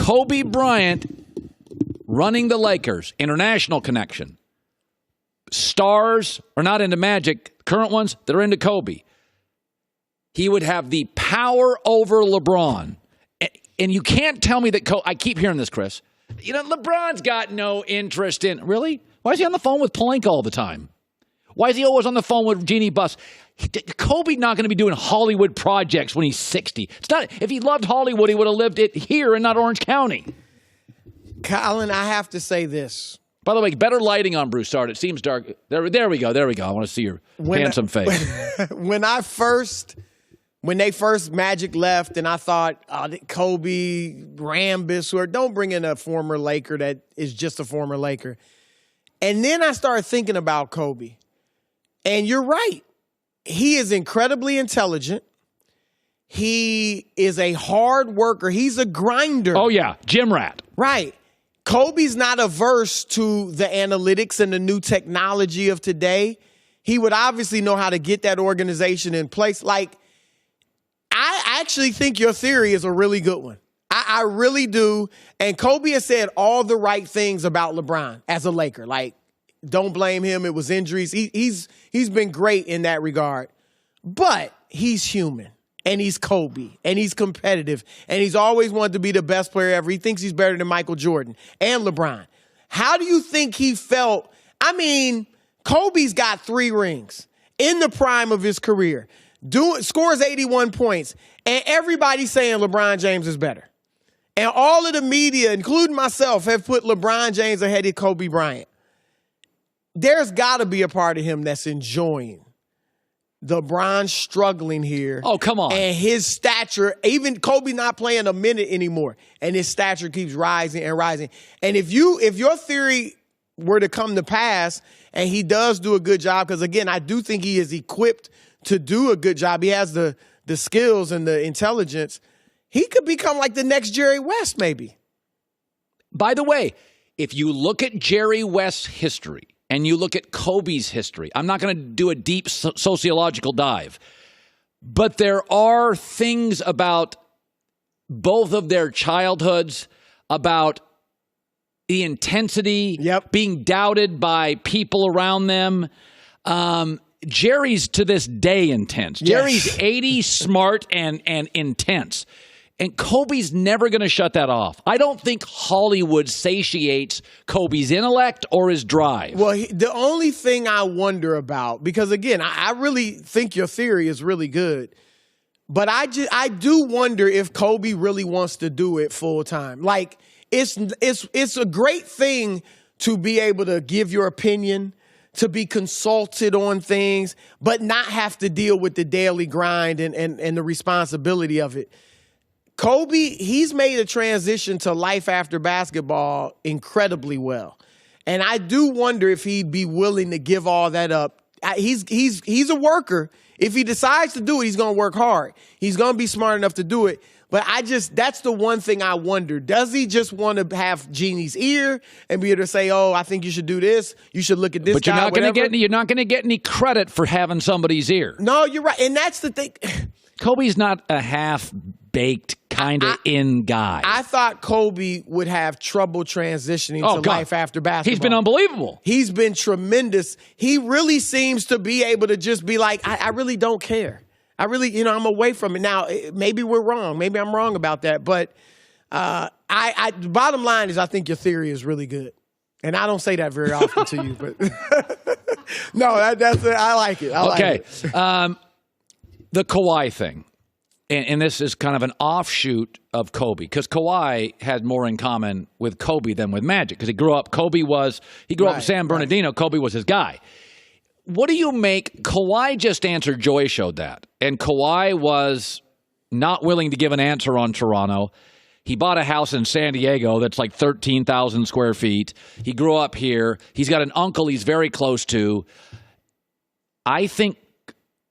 Kobe Bryant running the Lakers, international connection. Stars are not into Magic. Current ones, they're into Kobe. He would have the power over LeBron. And you can't tell me that I keep hearing this, Chris. You know, LeBron's got no interest in... Really? Why is he on the phone with Pelinka all the time? Why is he always on the phone with Jeannie Buss? Kobe's not going to be doing Hollywood projects when he's 60. It's not. If he loved Hollywood, he would have lived it here and not Orange County. Colin, I have to say this. By the way, better lighting on Broussard. It seems dark. There we go. There we go. I want to see your handsome face. When they first Magic left, and I thought, Kobe, Rambis, or don't bring in a former Laker that is just a former Laker. And then I started thinking about Kobe. And you're right. He is incredibly intelligent. He is a hard worker. He's a grinder. Oh, yeah. Gym rat. Right. Kobe's not averse to the analytics and the new technology of today. He would obviously know how to get that organization in place. Like, I actually think your theory is a really good one. I really do. And Kobe has said all the right things about LeBron as a Laker. Like, don't blame him. It was injuries. He's been great in that regard. But he's human. And he's Kobe. And he's competitive. And he's always wanted to be the best player ever. He thinks he's better than Michael Jordan and LeBron. How do you think he felt? I mean, Kobe's got 3 rings in the prime of his career. Scores 81 points. And everybody's saying LeBron James is better. And all of the media, including myself, have put LeBron James ahead of Kobe Bryant. There's got to be a part of him that's enjoying LeBron struggling here. Oh, come on. And his stature, even Kobe not playing a minute anymore, and his stature keeps rising and rising. And if your theory were to come to pass, and he does do a good job, because, again, I do think he is equipped to do a good job. He has the skills and the intelligence. He could become like the next Jerry West, maybe. By the way, if you look at Jerry West's history and you look at Kobe's history, I'm not going to do a deep sociological dive, but there are things about both of their childhoods, about the intensity, being doubted by people around them. Jerry's to this day intense. Yes. Jerry's 80, smart, and intense. And Kobe's never going to shut that off. I don't think Hollywood satiates Kobe's intellect or his drive. Well, the only thing I wonder about, because, again, I really think your theory is really good, but I do wonder if Kobe really wants to do it full time. Like, it's a great thing to be able to give your opinion, to be consulted on things, but not have to deal with the daily grind and the responsibility of it. Kobe, he's made a transition to life after basketball incredibly well. And I do wonder if he'd be willing to give all that up. He's a worker. If he decides to do it, he's going to work hard. He's going to be smart enough to do it. But that's the one thing I wonder. Does he just want to have Jeannie's ear and be able to say, oh, I think you should do this. You should look at this guy. But you're not going to get any credit for having somebody's ear. No, you're right. And that's the thing. Kobe's not a half-baked kind of in guy. I thought Kobe would have trouble transitioning to life after basketball. He's been unbelievable. He's been tremendous. He really seems to be able to just be like, I really don't care. I really, I'm away from it. Now, maybe we're wrong. Maybe I'm wrong about that. But the bottom line is I think your theory is really good. And I don't say that very often to you. But no, that's it. I like it. I like it. The Kawhi thing, and this is kind of an offshoot of Kobe, because Kawhi had more in common with Kobe than with Magic, because he grew up in San Bernardino. Right. Kobe was his guy. What do you make? Kawhi just answered. Joy showed that. And Kawhi was not willing to give an answer on Toronto. He bought a house in San Diego that's like 13,000 square feet. He grew up here. He's got an uncle he's very close to. I think,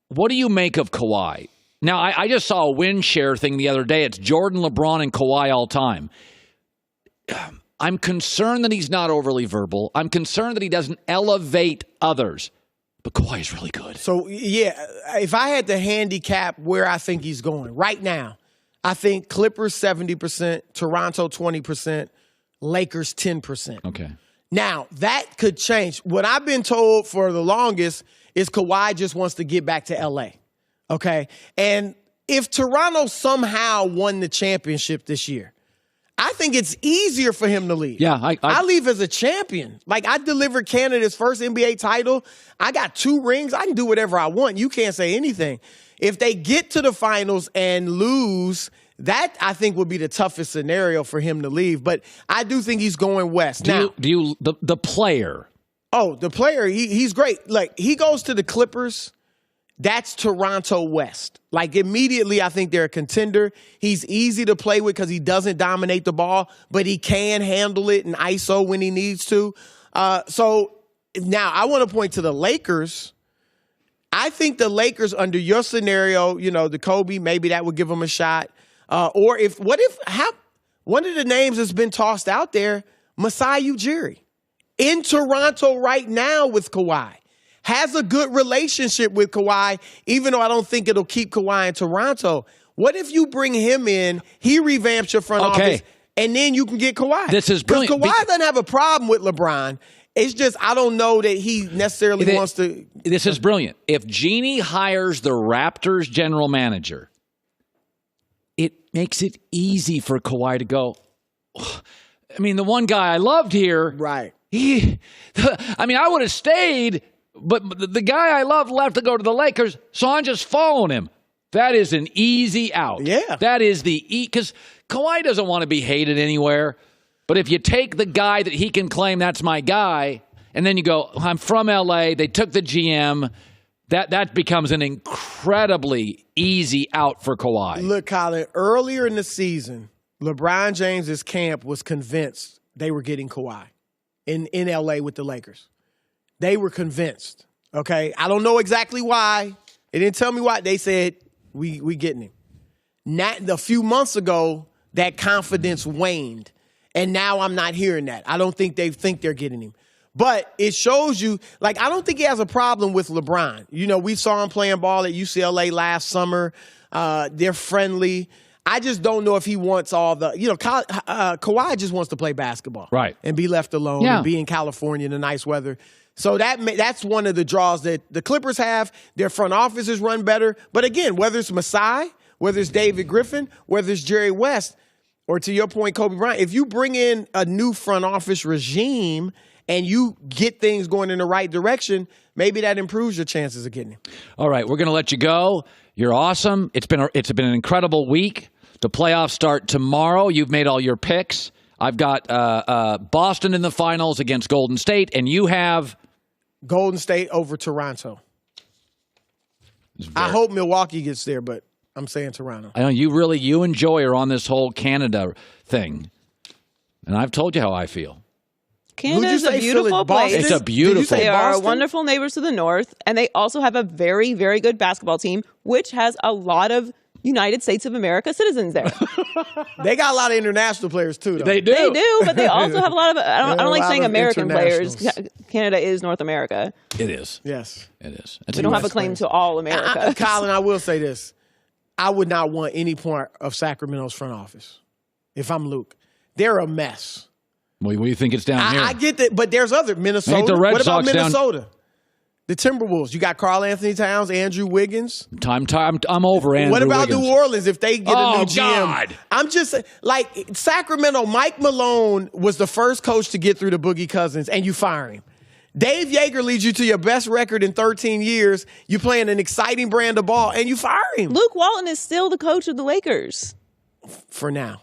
what do you make of Kawhi? Now, I just saw a win share thing the other day. It's Jordan, LeBron, and Kawhi all time. I'm concerned that he's not overly verbal. I'm concerned that he doesn't elevate others. But Kawhi is really good. So, yeah, if I had to handicap where I think he's going right now, I think Clippers 70%, Toronto 20%, Lakers 10%. Okay. Now, that could change. What I've been told for the longest is Kawhi just wants to get back to L.A., okay? And if Toronto somehow won the championship this year, I think it's easier for him to leave. Yeah, I leave as a champion. Like, I delivered Canada's first NBA title. I got 2 rings. I can do whatever I want. You can't say anything. If they get to the finals and lose, that, I think, would be the toughest scenario for him to leave. But I do think he's going west. The player? Oh, the player, he's great. Like, he goes to the Clippers. That's Toronto West. Like, immediately, I think they're a contender. He's easy to play with because he doesn't dominate the ball, but he can handle it and ISO when he needs to. So now I want to point to the Lakers. I think the Lakers, under your scenario, the Kobe, maybe that would give them a shot. Or one of the names that's been tossed out there, Masai Ujiri, in Toronto right now with Kawhi. Has a good relationship with Kawhi, even though I don't think it'll keep Kawhi in Toronto. What if you bring him in, he revamps your front office, and then you can get Kawhi? This is brilliant. Because Kawhi doesn't have a problem with LeBron. It's just I don't know that he necessarily wants to. This is brilliant. If Jeannie hires the Raptors general manager, it makes it easy for Kawhi to go, I mean, the one guy I loved here. Right. I would have stayed. But the guy I love left to go to the Lakers, so I'm just following him. That is an easy out. Yeah. That is because Kawhi doesn't want to be hated anywhere. But if you take the guy that he can claim that's my guy, and then you go, I'm from L.A., they took the GM, that becomes an incredibly easy out for Kawhi. Look, Colin, earlier in the season, LeBron James's camp was convinced they were getting Kawhi in L.A. with the Lakers. They were convinced, okay? I don't know exactly why. They didn't tell me why. They said, we getting him. A few months ago, that confidence waned, and now I'm not hearing that. I don't think they think they're getting him. But it shows you, like, I don't think he has a problem with LeBron. We saw him playing ball at UCLA last summer. They're friendly. I just don't know if he wants all the, Kawhi just wants to play basketball. Right. And be left alone and be in California in the nice weather. So that's one of the draws that the Clippers have. Their front offices run better. But again, whether it's Masai, whether it's David Griffin, whether it's Jerry West, or to your point, Kobe Bryant, if you bring in a new front office regime and you get things going in the right direction, maybe that improves your chances of getting him. All right, we're going to let you go. You're awesome. It's been an incredible week. The playoffs start tomorrow. You've made all your picks. I've got Boston in the finals against Golden State, and you have Golden State over Toronto. I hope Milwaukee gets there, but I'm saying Toronto. I know you and Joy are on this whole Canada thing, and I've told you how I feel. Canada is a beautiful place. It's a beautiful. They are wonderful neighbors to the north, and they also have a very, very good basketball team, which has a lot of United States of America citizens there. They got a lot of international players, too, though. They do. They do, but they also have a lot of, I don't like saying American players. Canada is North America. It is. Yes. It is. We don't have a claim to all America. Colin, I will say this. I would not want any part of Sacramento's front office if I'm Luke. They're a mess. What do you think it's down here? I get that, but there's other. Minnesota. Ain't the Red what about Sox Minnesota? The Timberwolves. You got Karl Anthony Towns, Andrew Wiggins. I'm over Andrew Wiggins. What about New Orleans if they get a new GM? God. I'm just like Sacramento. Mike Malone was the first coach to get through the Boogie Cousins, and you fire him. Dave Yeager leads you to your best record in 13 years. You playing an exciting brand of ball, and you fire him. Luke Walton is still the coach of the Lakers. For now.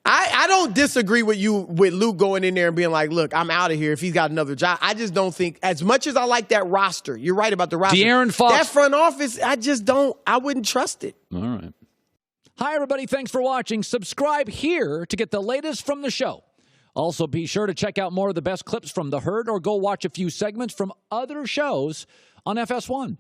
I don't disagree with Luke going in there and being like, look, I'm out of here if he's got another job. I just don't think, as much as I like that roster, you're right about the roster. De'Aaron Fox. That front office, I wouldn't trust it. All right. Hi, everybody. Thanks for watching. Subscribe here to get the latest from the show. Also, be sure to check out more of the best clips from The Herd or go watch a few segments from other shows on FS1.